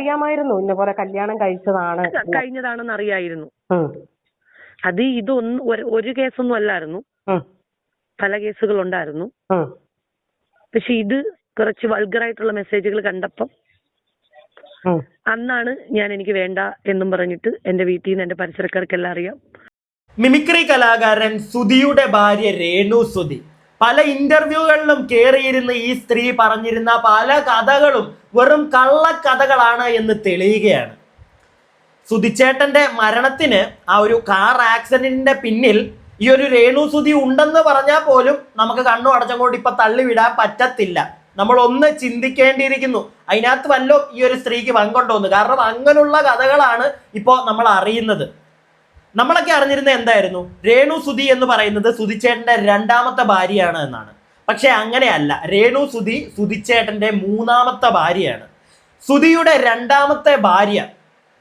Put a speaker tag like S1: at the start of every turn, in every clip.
S1: അറിയാമായിരുന്നു ഇന്ന പോലെ കല്യാണം
S2: കഴിഞ്ഞതാണെന്ന് അറിയായിരുന്നു. അത് ഇതൊന്നും ഒരു കേസൊന്നും അല്ലായിരുന്നു, പല കേസുകൾ ഉണ്ടായിരുന്നു. പക്ഷെ ഇത് കുറച്ച് വൾഗറായിട്ടുള്ള മെസ്സേജുകൾ കണ്ടപ്പം അന്നാണ് എനിക്ക് വേണ്ട എന്നും പറഞ്ഞിട്ട് എന്റെ വീട്ടിൽ നിന്ന് എന്റെ പരിസരക്കാർക്കെല്ലാം അറിയാം.
S3: മിമിക്രി കലാകാരൻ സുധിയുടെ ഭാര്യ രേണു സുധി പല ഇന്റർവ്യൂകളിലും കയറിയിരുന്ന ഈ സ്ത്രീ പറഞ്ഞിരുന്ന പല കഥകളും വെറും കള്ളക്കഥകളാണ് എന്ന് തെളിയുകയാണ്. സുധിച്ചേട്ടന്റെ മരണത്തിന് ആ ഒരു കാർ ആക്സിഡന്റിന്റെ പിന്നിൽ ഈ ഒരു രേണു സുധി ഉണ്ടെന്ന് പറഞ്ഞാൽ പോലും നമുക്ക് കണ്ണു അടച്ചങ്ങോട്ട് ഇപ്പൊ തള്ളിവിടാൻ പറ്റത്തില്ല. നമ്മൾ ഒന്ന് ചിന്തിക്കേണ്ടിയിരിക്കുന്നു, അതിനകത്ത് വല്ലോ ഈ ഒരു സ്ത്രീക്ക് പങ്കുണ്ടോന്ന്. കാരണം അങ്ങനെയുള്ള കഥകളാണ് ഇപ്പോൾ നമ്മൾ അറിയുന്നത്. നമ്മളൊക്കെ അറിഞ്ഞിരുന്നത് എന്തായിരുന്നു? രേണു സുധി എന്ന് പറയുന്നത് സുധിച്ചേട്ടന്റെ രണ്ടാമത്തെ ഭാര്യയാണ് എന്നാണ്. പക്ഷെ അങ്ങനെയല്ല. രേണു സുധി സുധിച്ചേട്ടന്റെ മൂന്നാമത്തെ ഭാര്യയാണ്. സുധിയുടെ രണ്ടാമത്തെ ഭാര്യ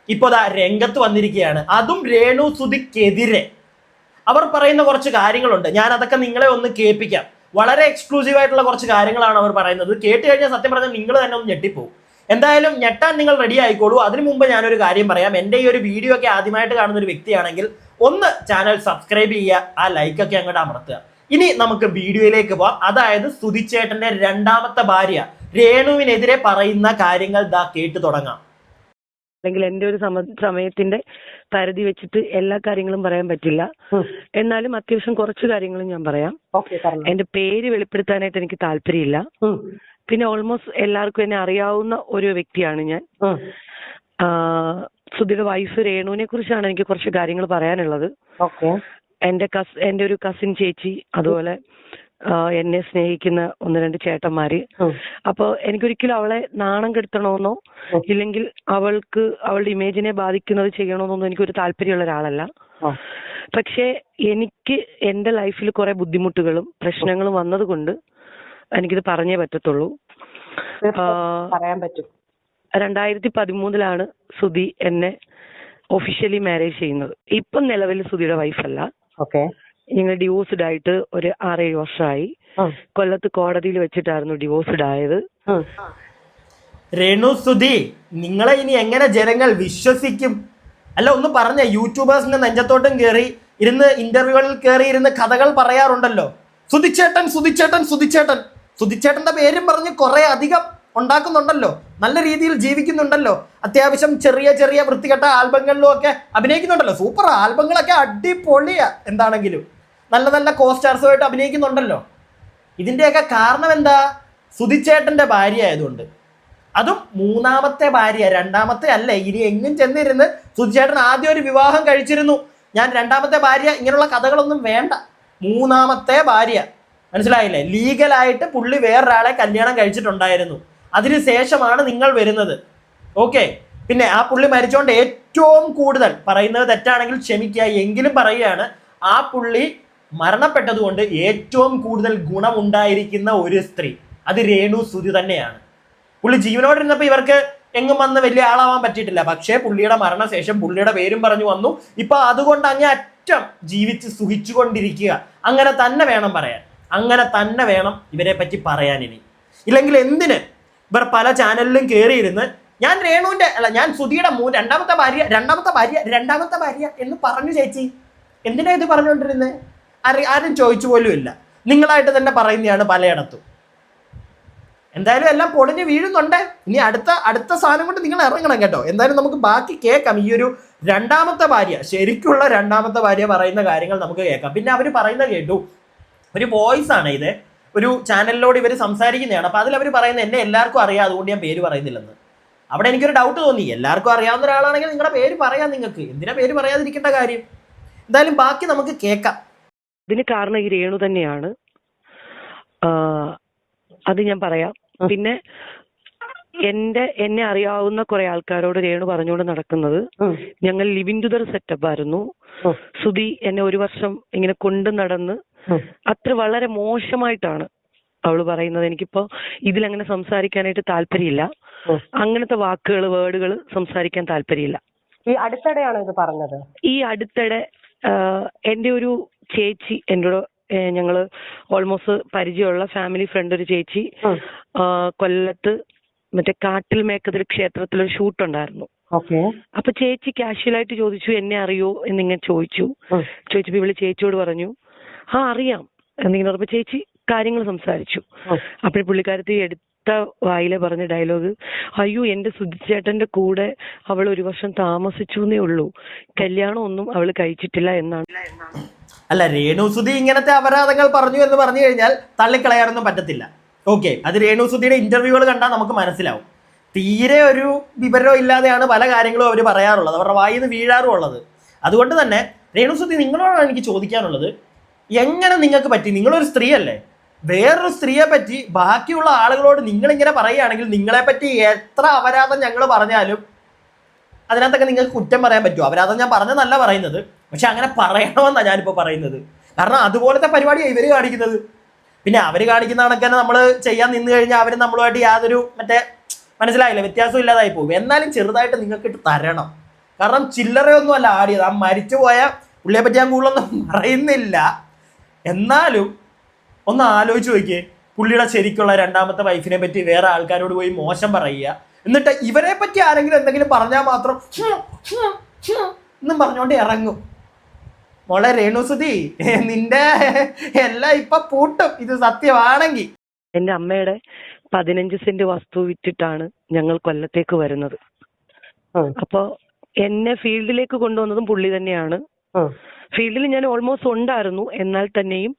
S3: ഇപ്പോൾ രംഗത്ത് വന്നിരിക്കുകയാണ്. അതും രേണു സുധിക്കെതിരെ അവർ പറയുന്ന കുറച്ച് കാര്യങ്ങളുണ്ട്. ഞാൻ അതൊക്കെ നിങ്ങളെ ഒന്ന് കേൾപ്പിക്കാം. വളരെ എക്സ്ക്ലൂസീവ് ആയിട്ടുള്ള കുറച്ച് കാര്യങ്ങളാണ് അവർ പറയുന്നത്. കേട്ട് കഴിഞ്ഞാൽ സത്യം പറഞ്ഞാൽ നിങ്ങൾ തന്നെ ഒന്ന് ഞെട്ടിപ്പോകും. എന്തായാലും ഞെട്ടാൻ നിങ്ങൾ റെഡി ആയിക്കോളൂ. അതിനു മുമ്പ് ഞാനൊരു കാര്യം പറയാം. എൻ്റെ ഈ ഒരു വീഡിയോ ഒക്കെ ആദ്യമായിട്ട് കാണുന്ന ഒരു വ്യക്തിയാണെങ്കിൽ ഒന്ന് ചാനൽ സബ്സ്ക്രൈബ് ചെയ്യുക, ആ ലൈക്കൊക്കെ അങ്ങോട്ട് അമർത്തുക. ഇനി നമുക്ക് വീഡിയോയിലേക്ക് പോവാം. അതായത് സുധിച്ചേട്ടന്റെ രണ്ടാമത്തെ ഭാര്യ രേണുവിനെതിരെ പറയുന്ന കാര്യങ്ങൾ കേട്ടു തുടങ്ങാം.
S2: അല്ലെങ്കിൽ എൻ്റെ ഒരു സമയത്തിന്റെ പരിധി വെച്ചിട്ട് എല്ലാ കാര്യങ്ങളും പറയാൻ പറ്റില്ല. എന്നാലും അത്യാവശ്യം കുറച്ച് കാര്യങ്ങളും ഞാൻ പറയാം. എന്റെ പേര് വെളിപ്പെടുത്താനായിട്ട് എനിക്ക് താല്പര്യമില്ല. പിന്നെ ഓൾമോസ്റ്റ് എല്ലാവർക്കും എന്നെ അറിയാവുന്ന ഒരു വ്യക്തിയാണ് ഞാൻ. സുധിയുടെ വൈഫ് രേണുവിനെ കുറിച്ചാണ് എനിക്ക് കുറച്ച് കാര്യങ്ങൾ പറയാനുള്ളത്. എന്റെ ഒരു കസിൻ ചേച്ചി, അതുപോലെ എന്നെ സ്നേഹിക്കുന്ന 1-2 ചേട്ടന്മാര്. അപ്പൊ എനിക്കൊരിക്കലും അവളെ നാണം കെടുത്തണമെന്നോ ഇല്ലെങ്കിൽ അവളുടെ ഇമേജിനെ ബാധിക്കുന്നത് ചെയ്യണമെന്നൊന്നും എനിക്കൊരു താല്പര്യമുള്ള ഒരാളല്ല. പക്ഷെ എനിക്ക് എന്റെ ലൈഫിൽ കുറെ ബുദ്ധിമുട്ടുകളും പ്രശ്നങ്ങളും വന്നത് കൊണ്ട് എനിക്കിത് പറഞ്ഞേ പറ്റത്തുള്ളൂ.
S1: പറയാൻ പറ്റും.
S2: 2013 സുധി എന്നെ ഒഫീഷ്യലി മാരേജ് ചെയ്യുന്നത്. ഇപ്പം നിലവിൽ സുധിയുടെ വൈഫല്ല. ഞങ്ങൾ ഡിവോഴ്സ്ഡ് ആയിട്ട് ഒരു 6-7 വർഷമായി. കൊല്ലത്ത് കോടതിയിൽ വെച്ചിട്ടായിരുന്നു ഡിവോഴ്സ്ഡ് ആയത്.
S3: രേണു സുധി, നിങ്ങളെ ഇനി എങ്ങനെ ജനങ്ങൾ വിശ്വസിക്കും? അല്ല, ഒന്ന് പറഞ്ഞ. യൂട്യൂബേഴ്സിന്റെ നെഞ്ചത്തോട്ടും കയറി ഇരുന്ന് ഇന്റർവ്യൂകളിൽ കയറി ഇരുന്ന് കഥകൾ പറയാറുണ്ടല്ലോ. സുധിച്ചേട്ടൻ സുധിച്ചേട്ടൻ സുധിച്ചേട്ടൻ സുധിച്ചേട്ടന്റെ പേരും പറഞ്ഞ് കുറെ അധികം ഉണ്ടാക്കുന്നുണ്ടല്ലോ. നല്ല രീതിയിൽ ജീവിക്കുന്നുണ്ടല്ലോ. അത്യാവശ്യം ചെറിയ ചെറിയ വൃത്തികെട്ട ആൽബങ്ങളിലും ഒക്കെ അഭിനയിക്കുന്നുണ്ടല്ലോ. സൂപ്പർ ആൽബങ്ങളൊക്കെ അടിപൊളിയാ. എന്താണെങ്കിലും നല്ല നല്ല കോസ്റ്റാർസുമായിട്ട് അഭിനയിക്കുന്നുണ്ടല്ലോ. ഇതിൻ്റെയൊക്കെ കാരണം എന്താ? സുധിച്ചേട്ടന്റെ ഭാര്യ ആയതുകൊണ്ട്. അതും മൂന്നാമത്തെ ഭാര്യ, രണ്ടാമത്തെ അല്ല. ഇനി എങ്ങും ചെന്നിരുന്ന് സുധിച്ചേട്ടൻ ആദ്യം ഒരു വിവാഹം കഴിച്ചിരുന്നു. ഞാൻ രണ്ടാമത്തെ ഭാര്യ, ഇങ്ങനെയുള്ള കഥകളൊന്നും വേണ്ട. മൂന്നാമത്തെ ഭാര്യ, മനസ്സിലായില്ലേ? ലീഗലായിട്ട് പുള്ളി വേറൊരാളെ കല്യാണം കഴിച്ചിട്ടുണ്ടായിരുന്നു. അതിനുശേഷമാണ് നിങ്ങൾ വരുന്നത്. ഓക്കെ. പിന്നെ ആ പുള്ളി മരിച്ചോണ്ട് ഏറ്റവും കൂടുതൽ, പറയുന്നത് തെറ്റാണെങ്കിൽ ക്ഷമിക്കുക, എങ്കിലും പറയുകയാണ്, ആ പുള്ളി മരണപ്പെട്ടത് കൊണ്ട് ഏറ്റവും കൂടുതൽ ഗുണമുണ്ടായിരിക്കുന്ന ഒരു സ്ത്രീ അത് രേണു സുധി തന്നെയാണ്. പുള്ളി ജീവനോടിരുന്നപ്പോൾ ഇവർക്ക് എങ്ങും വന്ന് വലിയ ആളാവാൻ പറ്റിയിട്ടില്ല. പക്ഷേ പുള്ളിയുടെ മരണശേഷം പുള്ളിയുടെ പേരും പറഞ്ഞു വന്നു. ഇപ്പൊ അതുകൊണ്ട് അങ്ങേ അറ്റം ജീവിച്ച് സുഖിച്ചുകൊണ്ടിരിക്കുക. അങ്ങനെ തന്നെ വേണം പറയാൻ. അങ്ങനെ തന്നെ വേണം ഇവരെ പറ്റി പറയാൻ. ഇനി ഇല്ലെങ്കിൽ എന്തിന് ഇവർ പല ചാനലിലും കയറിയിരുന്ന് ഞാൻ രേണുവിന്റെ അല്ല, ഞാൻ സുധിയുടെ രണ്ടാമത്തെ ഭാര്യ എന്ന് പറഞ്ഞു. ചേച്ചി എന്തിനാ ഇത് പറഞ്ഞുകൊണ്ടിരുന്നത്? ആരും ചോദിച്ചു പോലും ഇല്ല. നിങ്ങളായിട്ട് തന്നെ പറയുന്നതാണ് പലയിടത്തും. എന്തായാലും എല്ലാം പൊളിഞ്ഞ് വീഴുന്നുണ്ട്. ഇനി അടുത്ത സാധനം കൊണ്ട് നിങ്ങൾ ഇറങ്ങണം കേട്ടോ. എന്തായാലും നമുക്ക് ബാക്കി കേൾക്കാം. ഈ ഒരു രണ്ടാമത്തെ ഭാര്യ, ശരിക്കുള്ള രണ്ടാമത്തെ ഭാര്യ പറയുന്ന കാര്യങ്ങൾ നമുക്ക് കേൾക്കാം. പിന്നെ അവർ പറയുന്ന കേട്ടു, ഒരു വോയിസ് ആണ് ഇത്, ഒരു ചാനലിലോട് ഇവർ സംസാരിക്കുന്നതാണ്. അപ്പൊ അതിൽ അവർ പറയുന്നത് എന്നെ എല്ലാവർക്കും അറിയാം, അതുകൊണ്ട് ഞാൻ പേര് പറയുന്നില്ലെന്ന്. അവിടെ എനിക്കൊരു ഡൗട്ട് തോന്നി. എല്ലാവർക്കും അറിയാവുന്ന ഒരാളാണെങ്കിൽ നിങ്ങളുടെ പേര് പറയാം. നിങ്ങൾക്ക് എന്തിനാ പേര് പറയാതിരിക്കേണ്ട കാര്യം? എന്തായാലും ബാക്കി നമുക്ക് കേൾക്കാം.
S2: ഇതിന് കാരണം ഈ രേണു തന്നെയാണ്. അത് ഞാൻ പറയാം. പിന്നെ എന്നെ അറിയാവുന്ന കുറെ ആൾക്കാരോട് രേണു പറഞ്ഞുകൊണ്ട് നടക്കുന്നത്, ഞങ്ങൾ ലിവിങ് ടുഗദർ സെറ്റപ്പ് ആയിരുന്നു. സുധി എന്നെ 1 വർഷം ഇങ്ങനെ കൊണ്ടു നടന്ന് അത്ര വളരെ മോശമായിട്ടാണ് അവള് പറയുന്നത്. എനിക്കിപ്പോ ഇതിലങ്ങനെ സംസാരിക്കാനായിട്ട് താല്പര്യമില്ല. അങ്ങനത്തെ വേർഡുകൾ സംസാരിക്കാൻ താല്പര്യമില്ല.
S1: ഈ അടുത്തിടെയാണ് ഇത് പറഞ്ഞത്.
S2: ഈ അടുത്തിടെ എന്റെ ഒരു ചേച്ചി എന്നോട്, ഞങ്ങള് ഓൾമോസ്റ്റ് പരിചയമുള്ള ഫാമിലി ഫ്രണ്ട് ഒരു ചേച്ചി കൊല്ലത്ത് മറ്റേ കാട്ടിൽ മേക്കതിൽ ക്ഷേത്രത്തിലൊരു ഷൂട്ട് ഉണ്ടായിരുന്നു.
S1: ഓക്കെ.
S2: അപ്പൊ ചേച്ചി കാഷ്വലായിട്ട് ചോദിച്ചു എന്നെ അറിയോ എന്നിങ്ങനെ ചോദിച്ചു. ചോദിച്ചപ്പോ ഇവള് ചേച്ചിയോട് പറഞ്ഞു ആ അറിയാം എന്നിങ്ങനെ പറഞ്ഞപ്പോ ചേച്ചി കാര്യങ്ങൾ സംസാരിച്ചു. അപ്പോൾ പുള്ളിക്കാരത്തി എടുത്ത വായിലെ പറഞ്ഞ ഡയലോഗ്, അയ്യോ എന്റെ സുധിച്ചേട്ടന്റെ കൂടെ അവൾ 1 വർഷം താമസിച്ചു എന്നേ ഉള്ളൂ, കല്യാണം ഒന്നും അവള് കഴിച്ചിട്ടില്ല എന്നാണ്.
S3: അല്ല, രേണുസുതി ഇങ്ങനത്തെ അപരാധങ്ങൾ പറഞ്ഞു എന്ന് പറഞ്ഞു കഴിഞ്ഞാൽ തള്ളിക്കളയാനൊന്നും പറ്റത്തില്ല. ഓക്കെ, അത് രേണുസുതിയുടെ ഇന്റർവ്യൂകൾ കണ്ടാൽ നമുക്ക് മനസ്സിലാവും. തീരെ ഒരു വിവരവും ഇല്ലാതെയാണ് പല കാര്യങ്ങളും അവർ പറയാറുള്ളത്, അവരുടെ വായിൽ നിന്ന് വീഴാറുള്ളത്. അതുകൊണ്ട് തന്നെ രേണുസുതി, നിങ്ങളോടാണ് എനിക്ക് ചോദിക്കാനുള്ളത്, എങ്ങനെ നിങ്ങൾക്ക് പറ്റി? നിങ്ങളൊരു സ്ത്രീയല്ലേ, വേറൊരു സ്ത്രീയെ പറ്റി ബാക്കിയുള്ള ആളുകളോട് നിങ്ങളിങ്ങനെ പറയുകയാണെങ്കിൽ നിങ്ങളെ പറ്റി എത്ര അപരാധം ഞങ്ങൾ പറഞ്ഞാലും അതിനകത്തൊക്കെ നിങ്ങൾക്ക് കുറ്റം പറയാൻ പറ്റുമോ? അപരാധം ഞാൻ പറഞ്ഞെന്നല്ല പറയുന്നത്, പക്ഷെ അങ്ങനെ പറയണമെന്നാണ് ഞാനിപ്പോൾ പറയുന്നത്. കാരണം അതുപോലത്തെ പരിപാടിയാണ് ഇവർ കാണിക്കുന്നത്. പിന്നെ അവർ കാണിക്കുന്ന കണക്ക് തന്നെ നമ്മൾ ചെയ്യാൻ നിന്ന് കഴിഞ്ഞാൽ അവർ നമ്മളുമായിട്ട് യാതൊരു മനസ്സിലായില്ല, വ്യത്യാസം ഇല്ലാതായി പോകും. എന്നാലും ചെറുതായിട്ട് നിങ്ങൾക്ക് ഇട്ട് തരണം. കാരണം ചില്ലറയൊന്നും അല്ല ആടിയത്. ആ മരിച്ചുപോയ പുള്ളിയെ പറ്റി ഞാൻ കൂടുതലൊന്നും പറയുന്നില്ല, എന്നാലും ഒന്ന് ആലോചിച്ച് നോക്കിയേ. പുള്ളിയുടെ ശരിക്കുള്ള 2ാമത്തെ വൈഫിനെ പറ്റി വേറെ ആൾക്കാരോട് പോയി മോശം പറയുക, എന്നിട്ട് ഇവരെ പറ്റി ആരെങ്കിലും എന്തെങ്കിലും പറഞ്ഞാൽ മാത്രം എന്നും പറഞ്ഞുകൊണ്ട് ഇറങ്ങും. മോളെ രേണുസുതി, നിന്റെ എല്ലാം ഇപ്പൊ പൂട്ടും ഇത് സത്യമാണെങ്കിൽ.
S2: എന്റെ അമ്മയുടെ 15 സെന്റ് വസ്തു വിറ്റിട്ടാണ് ഞങ്ങൾ കൊല്ലത്തേക്ക് വരുന്നത്. അപ്പൊ എന്നെ ഫീൽഡിലേക്ക് കൊണ്ടുവന്നതും പുള്ളി തന്നെയാണ്. ഫീൽഡിൽ ഞാൻ ഓൾമോസ്റ്റ് ഉണ്ടായിരുന്നു, എന്നാൽ തന്നെയും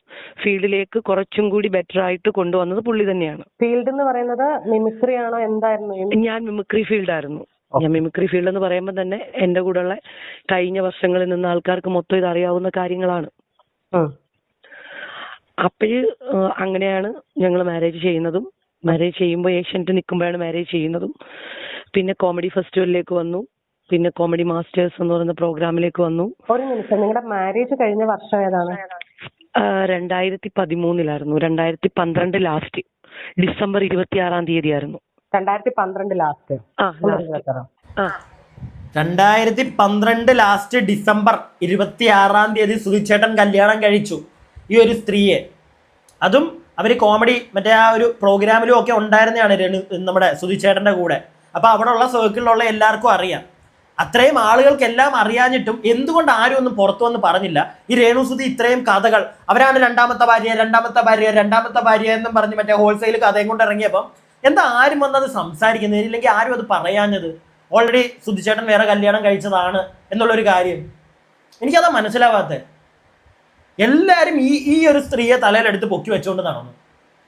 S2: ഫീൽഡിലേക്ക് കുറച്ചും കൂടി ബെറ്റർ ആയിട്ട് കൊണ്ടുവന്നത് പുള്ളി തന്നെയാണ്.
S1: ഫീൽഡ് എന്ന് പറയുന്നത് മിമിക്രി ആണോ, എന്തായിരുന്നു?
S2: ഞാൻ മിമിക്രി ഫീൽഡായിരുന്നു. ഞാൻ മിമിക്രി ഫീൽഡ് എന്ന് പറയുമ്പോൾ തന്നെ എന്റെ കൂടെയുള്ള കഴിഞ്ഞ വർഷങ്ങളിൽ നിന്ന് ആൾക്കാർക്ക് മൊത്തം ഇത് അറിയാവുന്ന കാര്യങ്ങളാണ്. അപ്പോഴ് അങ്ങനെയാണ് ഞങ്ങൾ മാരേജ് ചെയ്യുന്നതും. മാരേജ് ചെയ്യുമ്പോൾ ഏഷ്യൻറ്റ് നിൽക്കുമ്പോഴാണ് മാരേജ് ചെയ്യുന്നതും. പിന്നെ കോമഡി ഫെസ്റ്റിവലിലേക്ക് വന്നു, പിന്നെ കോമഡി മാസ്റ്റേഴ്സ് എന്ന് പറയുന്ന പ്രോഗ്രാമിലേക്ക് വന്നു.
S1: ഒരു നിമിഷം, നിങ്ങളുടെ മാരേജ് കഴിഞ്ഞ വർഷം ഏതാണ്?
S2: 2013 2012 ലാസ്റ്റ് ഡിസംബർ 26 ആയിരുന്നു.
S1: 2012 ലാസ്റ്റ്.
S3: 2012 ലാസ്റ്റ് ഡിസംബർ 26 സുധിച്ചേട്ടൻ കല്യാണം കഴിച്ചു ഈ ഒരു സ്ത്രീയെ. അതും അവർ കോമഡി മറ്റേ ആ ഒരു പ്രോഗ്രാമിലും ഒക്കെ ഉണ്ടായിരുന്നതാണ് നമ്മുടെ സുധിച്ചേട്ടൻ്റെ കൂടെ. അപ്പോൾ അവിടെ ഉള്ള സർക്കിളിലുള്ള എല്ലാവർക്കും അറിയാം. അത്രയും ആളുകൾക്കെല്ലാം അറിയാഞ്ഞിട്ടും എന്തുകൊണ്ട് ആരും ഒന്നും പുറത്തു വന്ന് പറഞ്ഞില്ല? ഈ രേണുസുതി ഇത്രയും കഥകൾ, അവരാണ് 2ാമത്തെ ഭാര്യ എന്നും പറഞ്ഞ് മറ്റേ ഹോൾസെയിൽ കഥയും കൊണ്ട് ഇറങ്ങിയപ്പം എന്താ ആരും വന്നത് സംസാരിക്കുന്നത്? ഇല്ലെങ്കിൽ ആരും അത് പറയാഞ്ഞത്? ഓൾറെഡി സുധിച്ചേട്ടൻ വേറെ കല്യാണം കഴിച്ചതാണ് എന്നുള്ളൊരു കാര്യം എനിക്കതാ മനസ്സിലാവാത്തത്. എല്ലാവരും ഈ ഒരു സ്ത്രീയെ തലയിലെടുത്ത് പൊക്കി വെച്ചുകൊണ്ട് നടന്നു.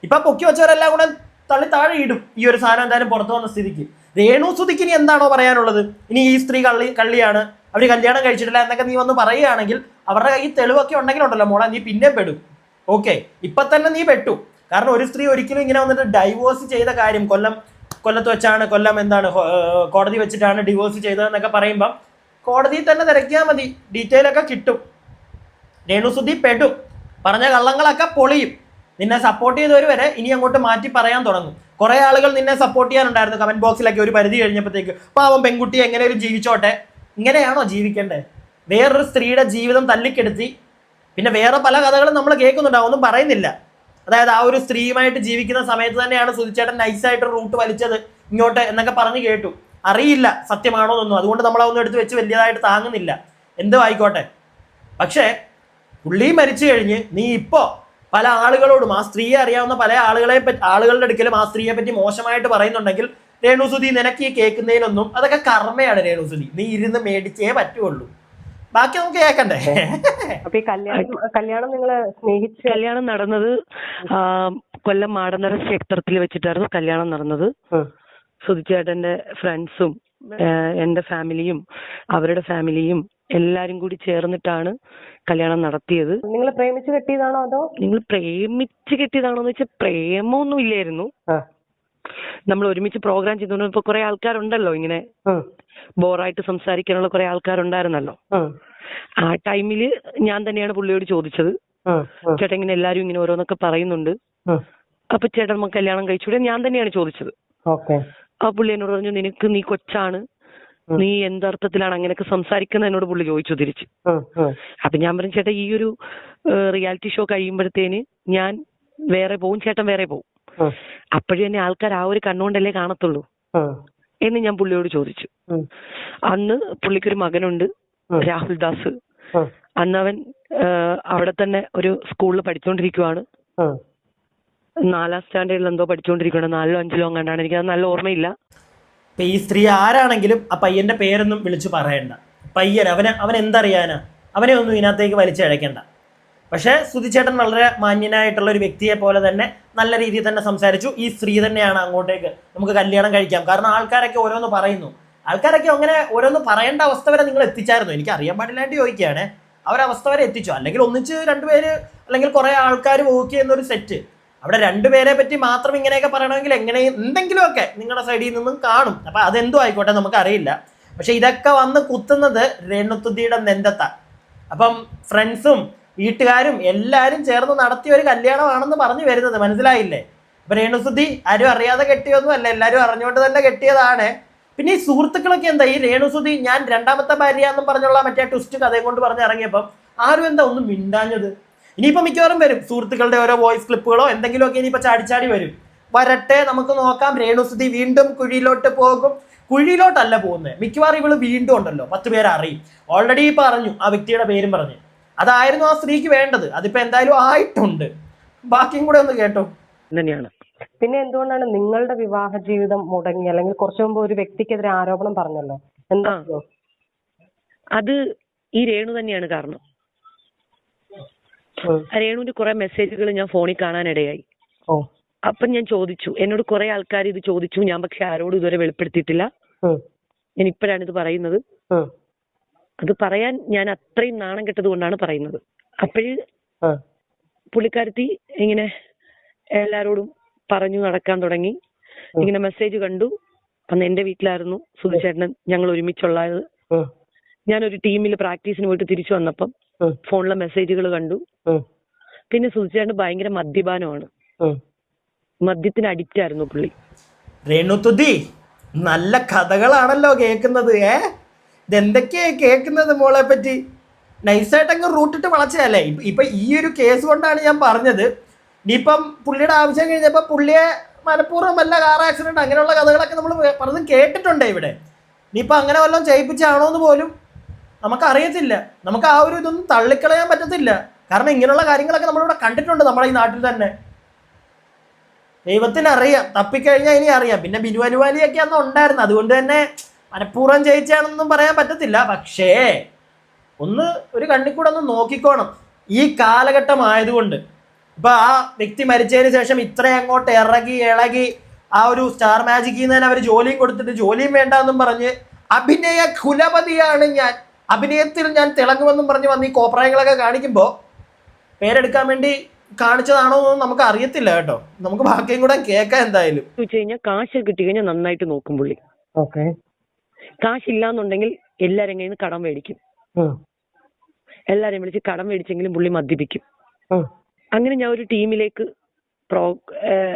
S3: ഇപ്പൊ പൊക്കി വെച്ചവരെല്ലാം കൂടെ തള്ളി താഴെ ഇടും ഈ ഒരു സാധനം എന്തായാലും പുറത്തു വന്ന സ്ഥിതിക്ക്. രേണുസുതിക്ക് ഇനി എന്താണോ പറയാനുള്ളത്? ഇനി ഈ സ്ത്രീ കള്ളിയാണ്, അവർ കല്യാണം കഴിച്ചിട്ടില്ല എന്നൊക്കെ നീ വന്ന് പറയുകയാണെങ്കിൽ അവരുടെ കയ്യിൽ തെളിവൊക്കെ ഉണ്ടെങ്കിലുണ്ടല്ലോ മോളെ, നീ പിന്നെ പെടും. ഓക്കെ, ഇപ്പൊ തന്നെ നീ പെട്ടു. കാരണം ഒരു സ്ത്രീ ഒരിക്കലും ഇങ്ങനെ വന്നിട്ട് ഡൈവോഴ്സ് ചെയ്ത കാര്യം കൊല്ലത്ത് വെച്ചാണ്, കോടതി വെച്ചിട്ടാണ് ഡിവോഴ്സ് ചെയ്തതെന്നൊക്കെ പറയുമ്പം കോടതിയിൽ തന്നെ തിരക്കിയാൽ മതി, ഡീറ്റെയിൽ ഒക്കെ കിട്ടും. രേണുസുതി പെടും, പറഞ്ഞ കള്ളങ്ങളൊക്കെ പൊളിയും. നിന്നെ സപ്പോർട്ട് ചെയ്തവർ വരെ ഇനി അങ്ങോട്ട് മാറ്റി പറയാൻ തുടങ്ങും. കുറെ ആളുകൾ നിന്നെ സപ്പോർട്ട് ചെയ്യാനുണ്ടായിരുന്നു കമന്റ് ബോക്സിലൊക്കെ ഒരു പരിധി കഴിഞ്ഞപ്പോഴത്തേക്ക്. പാവം പെൺകുട്ടി എങ്ങനെയും ജീവിച്ചോട്ടെ. ഇങ്ങനെയാണോ ജീവിക്കേണ്ടത്? വേറൊരു സ്ത്രീയുടെ ജീവിതം തല്ലിക്കെടുത്തി പിന്നെ വേറെ പല കഥകളും നമ്മൾ കേൾക്കുന്നുണ്ടാവും, ഒന്നും പറയുന്നില്ല. അതായത് ആ ഒരു സ്ത്രീയുമായിട്ട് ജീവിക്കുന്ന സമയത്ത് തന്നെയാണ് സുധിച്ചേട്ടൻ നൈസായിട്ട് റൂട്ട് വലിച്ചത് ഇങ്ങോട്ട് എന്നൊക്കെ പറഞ്ഞു കേട്ടു. അറിയില്ല സത്യമാണോ എന്നൊന്നും, അതുകൊണ്ട് നമ്മളതൊന്നും എടുത്ത് വെച്ച് വലിയതായിട്ട് താങ്ങുന്നില്ല. എന്തോ ആയിക്കോട്ടെ. പക്ഷേ പുള്ളി മരിച്ചു കഴിഞ്ഞ് നീ ഇപ്പോൾ പല ആളുകളോടും ആ സ്ത്രീയെ അറിയാവുന്ന പല ആളുകളുടെ അടുക്കലും ആ സ്ത്രീയെ പറ്റി മോശമായിട്ട് പറയുന്നുണ്ടെങ്കിൽ രേണുസുതി നിനക്ക് ഈ കേൾക്കുന്നതിനൊന്നും അതൊക്കെ കർമ്മയാണ് രേണുസുതി. നീ ഇരുന്ന് മേടിച്ചേ പറ്റുള്ളൂ, ബാക്കി നമുക്ക് കേൾക്കണ്ടേ.
S1: അപ്പൊ ഈ കല്യാണം നിങ്ങൾ സ്നേഹിച്ച്
S2: കല്യാണം നടന്നത് കൊല്ലം മാടന്നര ക്ഷേത്രത്തിൽ വെച്ചിട്ടായിരുന്നു കല്യാണം നടന്നത്. സുധിച്ചേട്ടന്റെ ഫ്രണ്ട്സും എന്റെ ഫാമിലിയും അവരുടെ ഫാമിലിയും എല്ലാരും കൂടി ചേർന്നിട്ടാണ് കല്യാണം നടത്തിയത്.
S1: നിങ്ങൾ പ്രേമിച്ച് കെട്ടിയതാണോ അതോ?
S2: നിങ്ങൾ പ്രേമിച്ച് കെട്ടിയതാണോ എന്ന് വെച്ചാൽ പ്രേമൊന്നും ഇല്ലായിരുന്നു. നമ്മൾ ഒരുമിച്ച് പ്രോഗ്രാം ചെയ്തുകൊണ്ട് ഇപ്പൊ കുറെ ആൾക്കാരുണ്ടല്ലോ ഇങ്ങനെ ബോറായിട്ട് സംസാരിക്കാനുള്ള കുറെ ആൾക്കാരുണ്ടായിരുന്നല്ലോ. ആ ടൈമില് ഞാൻ തന്നെയാണ് പുള്ളിയോട് ചോദിച്ചത്, ചേട്ടൻ ഇങ്ങനെ എല്ലാരും ഇങ്ങനെ ഓരോന്നൊക്കെ പറയുന്നുണ്ട്, അപ്പൊ ചേട്ടൻ കല്യാണം കഴിച്ചൂടെ? ഞാൻ തന്നെയാണ് ചോദിച്ചത്. ആ പുള്ളി എന്നോട് പറഞ്ഞു, നീ കൊച്ചാണ്, നീ എന്തർത്ഥത്തിലാണ് അങ്ങനെയൊക്കെ സംസാരിക്കുന്നത് എന്നോട് പുള്ളി ചോദിച്ചു തിരിച്ച്. അപ്പൊ ഞാൻ പറഞ്ഞു, ചേട്ടാ ഈ ഒരു റിയാലിറ്റി ഷോ കഴിയുമ്പോഴത്തേന് ഞാൻ വേറെ പോവും, ചേട്ടൻ വേറെ പോവും. അപ്പോഴും തന്നെ ആൾക്കാർ ആ ഒരു കണ്ണുകൊണ്ടല്ലേ കാണത്തുള്ളൂ. എന്ന് ഞാൻ പുള്ളിയോട് ചോദിച്ചു. അന്ന് പുള്ളിക്കൊരു മകനുണ്ട്, രാഹുൽ ദാസ്. അന്ന് അവൻ അവിടെ തന്നെ ഒരു സ്കൂളിൽ പഠിച്ചുകൊണ്ടിരിക്കുവാണ്. 4ാം സ്റ്റാൻഡേർഡിൽ എന്തോ പഠിച്ചുകൊണ്ടിരിക്കുകയാണ്. 4ലോ 5ലോ കണ്ടാണ്, എനിക്ക് അത് നല്ല ഓർമ്മയില്ല.
S3: ഇപ്പൊ ഈ സ്ത്രീ ആരാണെങ്കിലും ആ പയ്യന്റെ പേരൊന്നും വിളിച്ചു പറയണ്ട. പയ്യൻ അവൻ എന്തറിയാനാ, അവനെ ഒന്നും ഇതിനകത്തേക്ക് വലിച്ചഴക്കേണ്ട. പക്ഷേ സുധിച്ചേട്ടൻ വളരെ മാന്യനായിട്ടുള്ള ഒരു വ്യക്തിയെ പോലെ തന്നെ നല്ല രീതിയിൽ തന്നെ സംസാരിച്ചു. ഈ സ്ത്രീ തന്നെയാണ് അങ്ങോട്ടേക്ക് നമുക്ക് കല്യാണം കഴിക്കാം. കാരണം ആൾക്കാരൊക്കെ ഓരോന്ന് പറയുന്നു. ആൾക്കാരൊക്കെ അങ്ങനെ ഓരോന്ന് പറയേണ്ട അവസ്ഥ വരെ നിങ്ങൾ എത്തിച്ചായിരുന്നു. എനിക്ക് അറിയാൻ പാടില്ലാണ്ട് ചോദിക്കുകയാണ്, അവരവസ്ഥ വരെ എത്തിച്ചു. അല്ലെങ്കിൽ ഒന്നിച്ച് 2 പേര് അല്ലെങ്കിൽ കുറെ ആൾക്കാർ വോക്ക് ചെയ്യുന്ന ഒരു സെറ്റ്, അവിടെ 2 പേരെ പറ്റി മാത്രം ഇങ്ങനെയൊക്കെ പറയണമെങ്കിൽ എങ്ങനെ എന്തെങ്കിലുമൊക്കെ നിങ്ങളുടെ സൈഡിൽ നിന്നും കാണും. അപ്പൊ അതെന്തോ ആയിക്കോട്ടെ, നമുക്കറിയില്ല. പക്ഷെ ഇതൊക്കെ വന്ന് കുത്തുന്നത് രേണുസുധിയുടെ നെഞ്ചത്ത. അപ്പം ഫ്രണ്ട്സും വീട്ടുകാരും എല്ലാവരും ചേർന്ന് നടത്തിയ ഒരു കല്യാണമാണെന്ന് പറഞ്ഞു വരുന്നത്, മനസ്സിലായില്ലേ? അപ്പൊ രേണുസുധി ആരും അറിയാതെ കെട്ടിയൊന്നും അല്ല, എല്ലാവരും അറിഞ്ഞുകൊണ്ട് തന്നെ കെട്ടിയതാണ്. പിന്നെ ഈ സുഹൃത്തുക്കളൊക്കെ എന്താ, ഈ രേണുസുധി ഞാൻ 2ാമത്തെ ഭാര്യ എന്നും പറഞ്ഞുള്ള മറ്റേ ട്വിസ്റ്റ് കഥയും കൊണ്ട് പറഞ്ഞ് ഇറങ്ങിയപ്പം ആരും എന്താ ഒന്നും മിണ്ടാഞ്ഞത്? ഇനിയിപ്പോൾ മിക്കവാറും വരും സുഹൃത്തുക്കളുടെ ഓരോ വോയിസ് ക്ലിപ്പുകളോ എന്തെങ്കിലുമൊക്കെ ഇനിയിപ്പോൾ ചാടി വരും. വരട്ടെ, നമുക്ക് നോക്കാം. രേണുസുധി വീണ്ടും കുഴിയിലോട്ട് പോകും. കുഴിയിലോട്ടല്ല പോകുന്നത്, മിക്കവാറും ഇവള് വീണ്ടും ഉണ്ടല്ലോ 10 പേര് അറിയും. ഓൾറെഡി പറഞ്ഞു, ആ വ്യക്തിയുടെ പേരും പറഞ്ഞ്. അതായിരുന്നു ആ സ്ത്രീക്ക് വേണ്ടത്. അതിപ്പോ എന്തായാലും ആയിട്ടുണ്ട്. ബാക്കിയും കൂടെ ഒന്ന് കേട്ടോ.
S2: തന്നെയാണ്.
S1: പിന്നെ എന്തുകൊണ്ടാണ് നിങ്ങളുടെ വിവാഹ ജീവിതം മുടങ്ങി? അല്ലെങ്കിൽ കുറച്ചു മുമ്പ് ഒരു വ്യക്തിക്കെതിരെ ആരോപണം പറഞ്ഞല്ലോ, എന്താ?
S2: അത് ഈ രേണു തന്നെയാണ് കാരണം. രേണുവിന്റെ കുറെ മെസ്സേജുകൾ ഞാൻ ഫോണിൽ കാണാനിടയായി. അപ്പൊ ഞാൻ ചോദിച്ചു, എന്നോട് കുറെ ആൾക്കാർ ഇത് ചോദിച്ചു. ഞാൻ പക്ഷെ ആരോടും ഇതുവരെ വെളിപ്പെടുത്തിയിട്ടില്ല. ഞാൻ ഇപ്പോഴാണ് ഇത് പറയുന്നത്. അത് പറയാൻ ഞാൻ അത്രയും നാണം കെട്ടത് കൊണ്ടാണ് പറയുന്നത്. അപ്പോഴ് പുള്ളിക്കാരത്തി ഇങ്ങനെ എല്ലാരോടും പറഞ്ഞു നടക്കാൻ തുടങ്ങി. ഇങ്ങനെ മെസ്സേജ് കണ്ടു. അന്ന് എന്റെ വീട്ടിലായിരുന്നു സുധിച്ചേട്ടൻ, ഞങ്ങൾ ഒരുമിച്ചുള്ളത്. ഞാനൊരു ടീമിൽ പ്രാക്ടീസിന് പോയിട്ട് തിരിച്ചു വന്നപ്പം ഫോണിലെ മെസ്സേജുകൾ കണ്ടു. പിന്നെ സുധിച്ചേട്ടൻ ഭയങ്കര മദ്യപാനമാണ്, മദ്യത്തിന് അഡിക്റ്റ് ആയിരുന്നു പുള്ളി.
S3: രേണുസുധി, നല്ല കഥകളാണല്ലോ കേൾക്കുന്നത്. ഇതെന്തൊക്കെയാ കേൾക്കുന്നത് മോളെ പറ്റി? നൈസായിട്ടങ്ങ് റൂട്ടിട്ട് വളച്ചതല്ലേ. ഇപ്പൊ ഈ ഒരു കേസ് കൊണ്ടാണ് ഞാൻ പറഞ്ഞത്. ഇനിയിപ്പം പുള്ളിയുടെ ആവശ്യം കഴിഞ്ഞപ്പോൾ പുള്ളിയെ മനഃപൂർവ്വം വല്ല കാർ ആക്സിഡന്റ് അങ്ങനെയുള്ള കഥകളൊക്കെ നമ്മൾ പലതും കേട്ടിട്ടുണ്ട് ഇവിടെ. ഇനിയിപ്പോൾ അങ്ങനെ വല്ലതും ചെയ്യിപ്പിച്ചാണോ എന്ന് പോലും നമുക്കറിയത്തില്ല. നമുക്ക് ആ ഒരു ഇതൊന്നും തള്ളിക്കളയാൻ പറ്റത്തില്ല. കാരണം ഇങ്ങനെയുള്ള കാര്യങ്ങളൊക്കെ നമ്മളിവിടെ കണ്ടിട്ടുണ്ട് നമ്മുടെ ഈ നാട്ടിൽ തന്നെ. ദൈവത്തിനറിയാം, തപ്പിക്കഴിഞ്ഞാൽ ഇനി അറിയാം. പിന്നെ ബിനു അനുവാലിയൊക്കെ അന്ന് ഉണ്ടായിരുന്നു, അതുകൊണ്ട് തന്നെ മനഃപൂർവ്വം ജയിച്ചാണെന്നൊന്നും പറയാൻ പറ്റത്തില്ല. പക്ഷേ ഒരു കണ്ണിക്കൂടെ ഒന്ന് നോക്കിക്കോണം. ഈ കാലഘട്ടം ആയതുകൊണ്ട് ഇപ്പൊ ആ വ്യക്തി മരിച്ചതിന് ശേഷം ഇത്രയും അങ്ങോട്ട് ഇളകി ആ ഒരു സ്റ്റാർ മാജിക്കിൽ നിന്ന് തന്നെ അവർ ജോലിയും കൊടുത്തിട്ട് ജോലിയും വേണ്ടെന്നും പറഞ്ഞ് അഭിനയ കുലപതിയാണ് ഞാൻ, അഭിനയത്തിൽ ഞാൻ തിളങ്ങുമെന്നും പറഞ്ഞ് വന്ന് ഈ കോപ്രായങ്ങളൊക്കെ കാണിക്കുമ്പോൾ പേരെടുക്കാൻ വേണ്ടി കാണിച്ചതാണോ എന്ന് നമുക്ക് അറിയത്തില്ല കേട്ടോ. നമുക്ക് ബാക്കിയും കൂടെ കേൾക്കാം. എന്തായാലും
S2: കാശ് കിട്ടി കഴിഞ്ഞാൽ നന്നായിട്ട് നോക്കും പുള്ളി. കാശില്ലാന്നുണ്ടെങ്കിൽ എല്ലാരും കയ്യിൽ നിന്ന് കടം മേടിക്കും. എല്ലാരെയും വിളിച്ച് കടം മേടിച്ചെങ്കിലും പുള്ളി മദ്യപിക്കും. അങ്ങനെ ഞാൻ ഒരു ടീമിലേക്ക്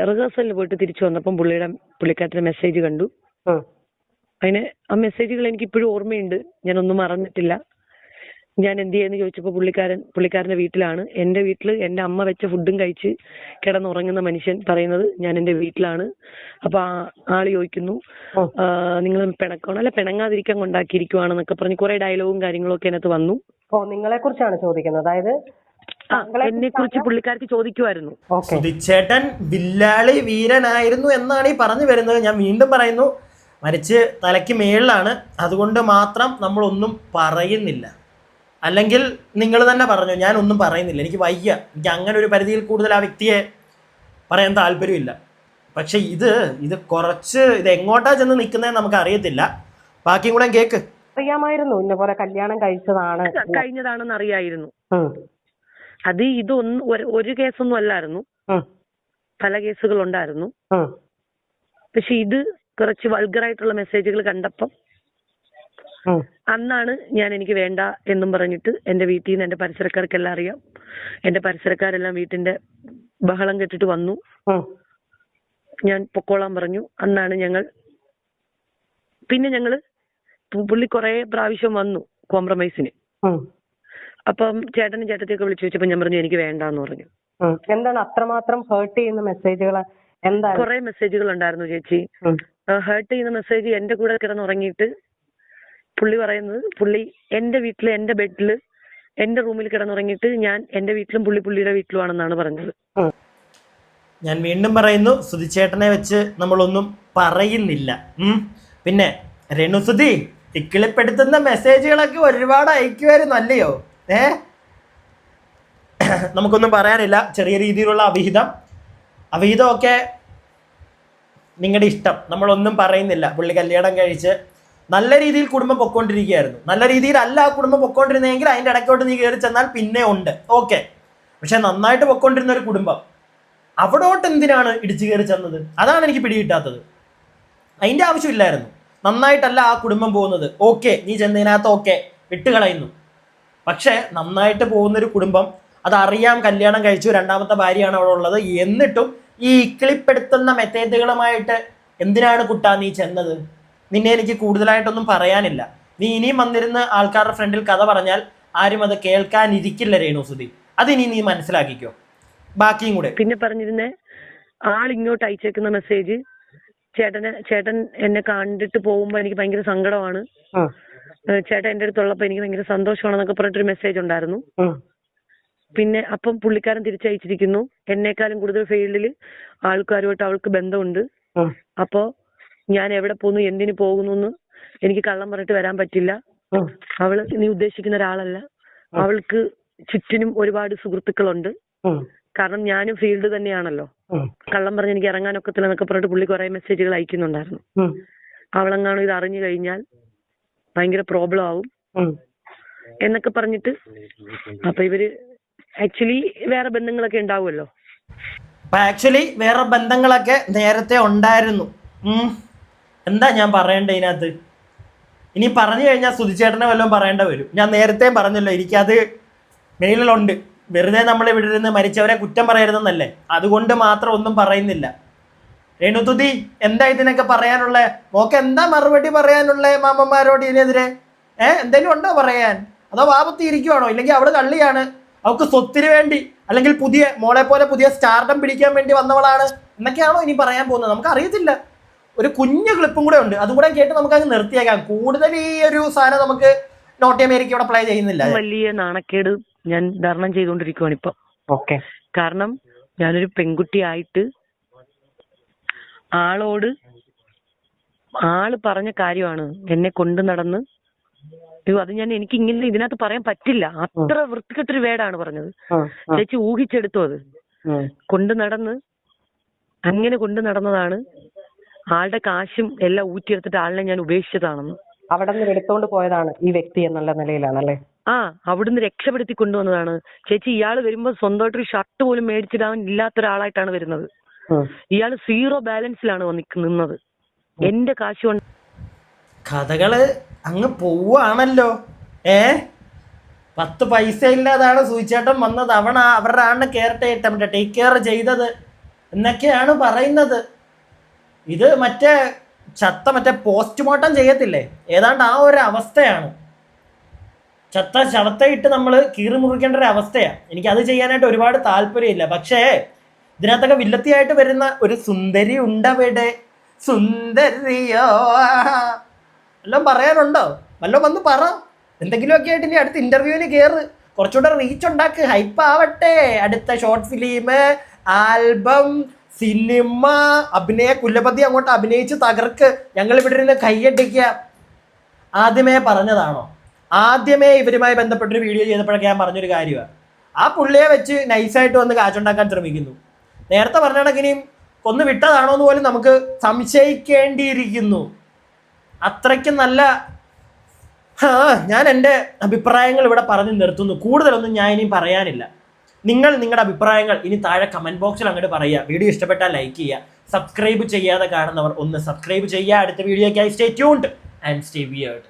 S2: റിഹേഴ്സലിന് പോയിട്ട് തിരിച്ചു വന്നപ്പം പുള്ളിക്കാരത്തിന്റെ മെസ്സേജ് കണ്ടു. അതിന് ആ മെസ്സേജുകൾ എനിക്ക് ഇപ്പോഴും ഓർമ്മയുണ്ട്, ഞാനൊന്നും മറന്നിട്ടില്ല. ഞാൻ എന്ത് ചെയ്യുന്നു ചോദിച്ചപ്പോൾ പുള്ളിക്കാരന്റെ വീട്ടിലാണ്. എന്റെ വീട്ടിൽ എന്റെ അമ്മ വെച്ച ഫുഡും കഴിച്ച് കിടന്നുറങ്ങുന്ന മനുഷ്യൻ പറയുന്നത് ഞാൻ എന്റെ വീട്ടിലാണ്. അപ്പൊ ആള് ചോദിക്കുന്നു, നിങ്ങൾ പിണക്കണോ? അല്ല, പിണങ്ങാതിരിക്കാൻ കൊണ്ടാക്കിയിരിക്കുവാണെന്നൊക്കെ പറഞ്ഞ് കുറെ ഡയലോഗും കാര്യങ്ങളും ഒക്കെ അതിനകത്ത് വന്നു.
S1: നിങ്ങളെ കുറിച്ചാണ് ചോദിക്കുന്നത്, അതായത്
S2: എന്നെ കുറിച്ച് പുള്ളിക്കാർക്ക് ചോദിക്കുമായിരുന്നു.
S3: സുധിച്ചേട്ടൻ വില്ലാളി വീരനായിരുന്നു എന്നാണ് ഈ പറഞ്ഞു വരുന്നത്. ഞാൻ വീണ്ടും പറയുന്നു, മരിച്ച് തലയ്ക്ക് മേളിലാണ്, അതുകൊണ്ട് മാത്രം നമ്മളൊന്നും പറയുന്നില്ല. അല്ലെങ്കിൽ നിങ്ങൾ തന്നെ പറഞ്ഞു, ഞാൻ ഒന്നും പറയുന്നില്ല, എനിക്ക് വയ്യ, എനിക്ക് അങ്ങനെ ഒരു പരിധിയിൽ കൂടുതൽ ആ വ്യക്തിയെ പറയാൻ താല്പര്യമില്ല. പക്ഷെ ഇത് കുറച്ച് ഇത് എങ്ങോട്ടാ ചെന്ന് നിൽക്കുന്നതെന്ന് നമുക്ക് അറിയത്തില്ല. ബാക്കിയും കൂടെ കേക്ക്.
S1: അറിയാമായിരുന്നു ഇന്ന പോലെ കല്യാണം
S2: കഴിഞ്ഞതാണെന്ന് അറിയായിരുന്നു. അത് ഇതൊന്നും ഒരു കേസൊന്നും അല്ലായിരുന്നു, പല കേസുകൾ ഉണ്ടായിരുന്നു. പക്ഷെ ഇത് കുറച്ച് വൾഗറായിട്ടുള്ള മെസ്സേജുകൾ കണ്ടപ്പം അന്നാണ് എനിക്ക് വേണ്ട എന്നും പറഞ്ഞിട്ട് എന്റെ വീട്ടിൽ നിന്ന് എന്റെ പരിസരക്കാർക്കെല്ലാം അറിയാം. എന്റെ പരിസരക്കാരെല്ലാം വീട്ടിന്റെ ബഹളം കേട്ടിട്ട് വന്നു. ഞാൻ പൊക്കോളാൻ പറഞ്ഞു. അന്നാണ് ഞങ്ങള് പുള്ളി കുറെ പ്രാവശ്യം വന്നു കോംപ്രമൈസിന്. അപ്പം ചേട്ടനും ചേട്ടത്തിയൊക്കെ വിളിച്ചു ചോദിച്ചപ്പോ ഞാൻ പറഞ്ഞു എനിക്ക് വേണ്ടാന്ന് പറഞ്ഞു.
S1: എന്താണ് അത്രമാത്രം ഹേർട്ട് ചെയ്യുന്ന മെസ്സേജുകൾ? എന്താ?
S2: കുറെ മെസ്സേജുകൾ ഉണ്ടായിരുന്നു ചേച്ചി. ഹേർട്ട് ചെയ്യുന്ന മെസ്സേജ് എന്റെ കൂടെ കിടന്നുറങ്ങിയിട്ട് പുള്ളി പറയുന്നത്, പുള്ളി എന്റെ വീട്ടില്, എന്റെ ബെഡില്, എന്റെ റൂമിൽ കിടന്നുറങ്ങിയിട്ട് ഞാൻ എന്റെ വീട്ടിലും പുള്ളി പുള്ളിയുടെ വീട്ടിലുമാണെന്നാണ് പറഞ്ഞത്.
S3: ഞാൻ വീണ്ടും പറയുന്നു, സുധിച്ചേട്ടനെ വെച്ച് നമ്മളൊന്നും പറയുന്നില്ല. പിന്നെ രേണുസുധി, ഇക്കിളിപ്പെടുത്തുന്ന മെസ്സേജുകളൊക്കെ ഒരുപാട് അയക്കുമായിരുന്നു അല്ലയോ? നമുക്കൊന്നും പറയാനില്ല. ചെറിയ രീതിയിലുള്ള അവിഹിതമൊക്കെ നിങ്ങളുടെ ഇഷ്ടം, നമ്മളൊന്നും പറയുന്നില്ല. പുള്ളി കല്യാണം കഴിച്ച് നല്ല രീതിയിൽ കുടുംബം പൊക്കോണ്ടിരിക്കുകയായിരുന്നു. നല്ല രീതിയിലല്ല ആ കുടുംബം പൊക്കോണ്ടിരുന്നെങ്കിൽ അതിൻ്റെ ഇടയ്ക്കോട്ട് നീ കയറി ചെന്നാൽ പിന്നെ ഉണ്ട്, ഓക്കെ. പക്ഷെ നന്നായിട്ട് പൊക്കോണ്ടിരുന്ന ഒരു കുടുംബം അവിടോട്ട് എന്തിനാണ് ഇടിച്ചു കയറി ചെന്നത്? അതാണ് എനിക്ക് പിടികിട്ടാത്തത്. അതിൻ്റെ ആവശ്യമില്ലായിരുന്നു. നന്നായിട്ടല്ല ആ കുടുംബം പോകുന്നത്, ഓക്കെ, നീ ചെന്നതിനകത്ത് ഓക്കെ വിട്ടുകളയുന്നു. പക്ഷെ നന്നായിട്ട് പോകുന്നൊരു കുടുംബം, അതറിയാം, കല്യാണം കഴിച്ചു, രണ്ടാമത്തെ ഭാര്യയാണ് അവിടെ ഉള്ളത്, എന്നിട്ടും ഈ ഇക്കിളിപ്പെടുത്തുന്ന മെത്തേഡുകളുമായിട്ട് എന്തിനാണ് കുട്ടാ നീ ചെന്നത്? നിന്നെ എനിക്ക് കൂടുതലായിട്ടൊന്നും പറയാനില്ല. നീ ഇനിയും വന്നിരുന്ന് ആൾക്കാരുടെ ഫ്രണ്ടിൽ കഥ പറഞ്ഞാൽ ആരും അത് കേൾക്കാനിരിക്കില്ല രേണുസുധി. അതിനി നീ മനസ്സിലാക്കിക്കോ. ബാക്കിയും കൂടെ
S2: പിന്നെ പറഞ്ഞിരുന്നേ, ഇങ്ങോട്ട് അയച്ചേക്കുന്ന മെസ്സേജ്, ചേട്ടൻ എന്നെ കണ്ടിട്ട് പോകുമ്പോ എനിക്ക് ഭയങ്കര സങ്കടമാണ്, ചേട്ടൻ എന്റെ അടുത്തുള്ളപ്പോ എനിക്ക് ഭയങ്കര സന്തോഷമാണെന്നൊക്കെ പറഞ്ഞിട്ടൊരു മെസ്സേജ് ഉണ്ടായിരുന്നു. പിന്നെ അപ്പം പുള്ളിക്കാരൻ തിരിച്ചയച്ചിരിക്കുന്നു, എന്നെക്കാളും കൂടുതൽ ഫീൽഡിൽ ആൾക്കാരുമായിട്ട് അവൾക്ക് ബന്ധമുണ്ട്, അപ്പോ ഞാൻ എവിടെ പോകുന്നു, എന്തിനു പോകുന്നു എന്ന് എനിക്ക് കള്ളം പറഞ്ഞിട്ട് വരാൻ പറ്റില്ല. അവള് നീ ഉദ്ദേശിക്കുന്ന ഒരാളല്ല, അവൾക്ക് ചുറ്റിനും ഒരുപാട് സുഹൃത്തുക്കളുണ്ട്, കാരണം ഞാനും ഫീൽഡ് തന്നെയാണല്ലോ. കള്ളം പറഞ്ഞ് എനിക്ക് ഇറങ്ങാനൊക്കത്തില്ല എന്നൊക്കെ പറഞ്ഞിട്ട് പുള്ളി കുറെ മെസ്സേജുകൾ അയക്കുന്നുണ്ടായിരുന്നു. അവളെങ്ങാനും ഇത് അറിഞ്ഞു കഴിഞ്ഞാൽ ഭയങ്കര പ്രോബ്ലം ആവും എന്നൊക്കെ പറഞ്ഞിട്ട്. അപ്പൊ ഇവര് ആക്ച്വലി വേറെ ബന്ധങ്ങളൊക്കെ ഉണ്ടാവുമല്ലോ.
S3: ആക്ച്വലി വേറെ ബന്ധങ്ങളൊക്കെ നേരത്തെ ഉണ്ടായിരുന്നു. എന്താ ഞാൻ പറയണ്ടേ ഇതിനകത്ത്? ഇനി പറഞ്ഞു കഴിഞ്ഞാൽ സുധിച്ചേട്ടനെ വല്ലതും പറയേണ്ട വരും. ഞാൻ നേരത്തെ പറഞ്ഞല്ലോ, എനിക്കത് മെയിലുണ്ട്. വെറുതെ നമ്മൾ ഇവിടെ ഇരുന്ന് മരിച്ചവരെ കുറ്റം പറയരുതെന്നല്ലേ, അതുകൊണ്ട് മാത്രം ഒന്നും പറയുന്നില്ല. രേണുസുധി, എന്താ ഇതിനൊക്കെ പറയാനുള്ള? മോക്ക് എന്താ മറുപടി പറയാനുള്ള മാമന്മാരോട് ഇതിനെതിരെ? എന്തെങ്കിലും ഉണ്ടോ പറയാൻ? അതോ വാപത്തി ഇരിക്കുവാണോ? ഇല്ലെങ്കിൽ അവള് കള്ളിയാണ്, അവൾക്ക് സ്വത്തിന് വേണ്ടി അല്ലെങ്കിൽ പുതിയ മോളെ പോലെ പുതിയ സ്റ്റാർഡം പിടിക്കാൻ വേണ്ടി വന്നവളാണ് എന്നൊക്കെയാണോ ഇനി പറയാൻ പോകുന്നത്? നമുക്ക് അറിയത്തില്ല. ഒരു കുഞ്ഞു ക്ലിപ്പും കൂടെ ഉണ്ട്, അതും കൂടെ കേട്ട് നമുക്ക് അങ്ങ് നിർത്തിയേക്കാം. കൂടുതൽ ഈ ഒരു സാധനം നമുക്ക് നോർത്ത് അമേരിക്ക ഇവിടെ പ്ലേ ചെയ്യുന്നില്ല.
S2: വലിയ നാണക്കേട് ഞാൻ ധാരണം ചെയ്തുകൊണ്ടിരിക്കുവാണ് ഇപ്പൊ. ഓക്കെ, കാരണം ഞാനൊരു പെൺകുട്ടിയായിട്ട് ആള് പറഞ്ഞ കാര്യമാണ് എന്നെ കൊണ്ടു നടന്ന്. അത് എനിക്ക് ഇങ്ങനെ ഇതിനകത്ത് പറയാൻ പറ്റില്ല, അത്ര വൃത്തികെട്ടൊരു വേടാണ് പറഞ്ഞത്. ചേച്ചി ഊഹിച്ചെടുത്തു. അത് അങ്ങനെ കൊണ്ടു നടന്നതാണ്. ആളുടെ കാശും എല്ലാം ഊറ്റിയെടുത്തിട്ട് ആളിനെ ഞാൻ ഉപേക്ഷിച്ചതാണെന്ന്.
S1: അവിടെ നിന്ന് എടുത്തോണ്ട് പോയതാണ് ഈ വ്യക്തി എന്നുള്ള നിലയിലാണല്ലേ?
S2: അവിടുന്ന് രക്ഷപ്പെടുത്തി കൊണ്ടുവന്നതാണ്. ചേച്ചി, ഇയാള് വരുമ്പോ സ്വന്തമായിട്ടൊരു ഷർട്ട് പോലും മേടിച്ചിടാൻ ഇല്ലാത്ത ഒരാളായിട്ടാണ് വരുന്നത്. ഇയാള് 0 ബാലൻസിലാണ് നിന്നത്. എന്റെ കാശ് കൊണ്ട്
S3: കഥകള് അങ്ങ് പോവാണല്ലോ. 10 പൈസ ഇല്ലാതാണ് സുധിച്ചേട്ടൻ വന്നത്, അവരുടെ ആണ് ടേക്ക് കെയർ ചെയ്തത് എന്നൊക്കെയാണ് പറയുന്നത്. ഇത് മറ്റേ പോസ്റ്റ്മോർട്ടം ചെയ്യത്തില്ലേ, ഏതാണ്ട് ആ ഒരു അവസ്ഥയാണ്. ചത്ത ശവത്തയിട്ട് നമ്മൾ കീറി മുറിക്കേണ്ട ഒരു അവസ്ഥയാണ്. എനിക്കത് ചെയ്യാനായിട്ട് ഒരുപാട് താല്പര്യമില്ല. പക്ഷേ ഇതിനകത്തൊക്കെ വില്ലത്തിയായിട്ട് വരുന്ന ഒരു സുന്ദരി ഉണ്ടവിടെ, സുന്ദരിയോ, വല്ലതും പറയാനുണ്ടോ? വല്ലതും വന്ന് പറ. എന്തെങ്കിലുമൊക്കെ ആയിട്ട് ഇനി അടുത്ത ഇന്റർവ്യൂവിന് കയറ്, കുറച്ചുകൂടെ റീച്ച് ഉണ്ടാക്ക്, ഹൈപ്പ് ആവട്ടെ. അടുത്ത ഷോർട്ട് ഫിലിം, ആൽബം, സിനിമ, അഭിനയ കുലപതി അങ്ങോട്ട് അഭിനയിച്ച് തകർക്ക്, ഞങ്ങൾ ഇവിടെ ഇരുന്ന് കൈയടിക്കുക. ആദ്യമേ പറഞ്ഞതാണോ? ആദ്യമേ ഇവരുമായി ബന്ധപ്പെട്ടൊരു വീഡിയോ ചെയ്തപ്പോഴൊക്കെ ഞാൻ പറഞ്ഞൊരു കാര്യമാണ്, ആ പുള്ളിയെ വെച്ച് നൈസായിട്ട് വന്ന് കാശുണ്ടാക്കാൻ ശ്രമിക്കുന്നു. നേരത്തെ പറഞ്ഞ കണക്കിനെയും കൊന്നു വിട്ടതാണോ എന്ന് പോലും നമുക്ക് സംശയിക്കേണ്ടിയിരിക്കുന്നു. അത്രയ്ക്കും നല്ല. ഞാൻ എൻ്റെ അഭിപ്രായങ്ങൾ ഇവിടെ പറഞ്ഞു നിർത്തുന്നു. കൂടുതലൊന്നും ഞാൻ ഇനിയും പറയാനില്ല. നിങ്ങളുടെ അഭിപ്രായങ്ങൾ ഇനി താഴെ കമന്റ് ബോക്സിൽ അങ്ങോട്ട് പറയുക. വീഡിയോ ഇഷ്ടപ്പെട്ടാൽ ലൈക്ക് ചെയ്യുക. സബ്സ്ക്രൈബ് ചെയ്യാതെ കാണുന്നവർ ഒന്ന് സബ്സ്ക്രൈബ് ചെയ്യുക. അടുത്ത വീഡിയോയ്ക്കായി stay tuned and stay weird.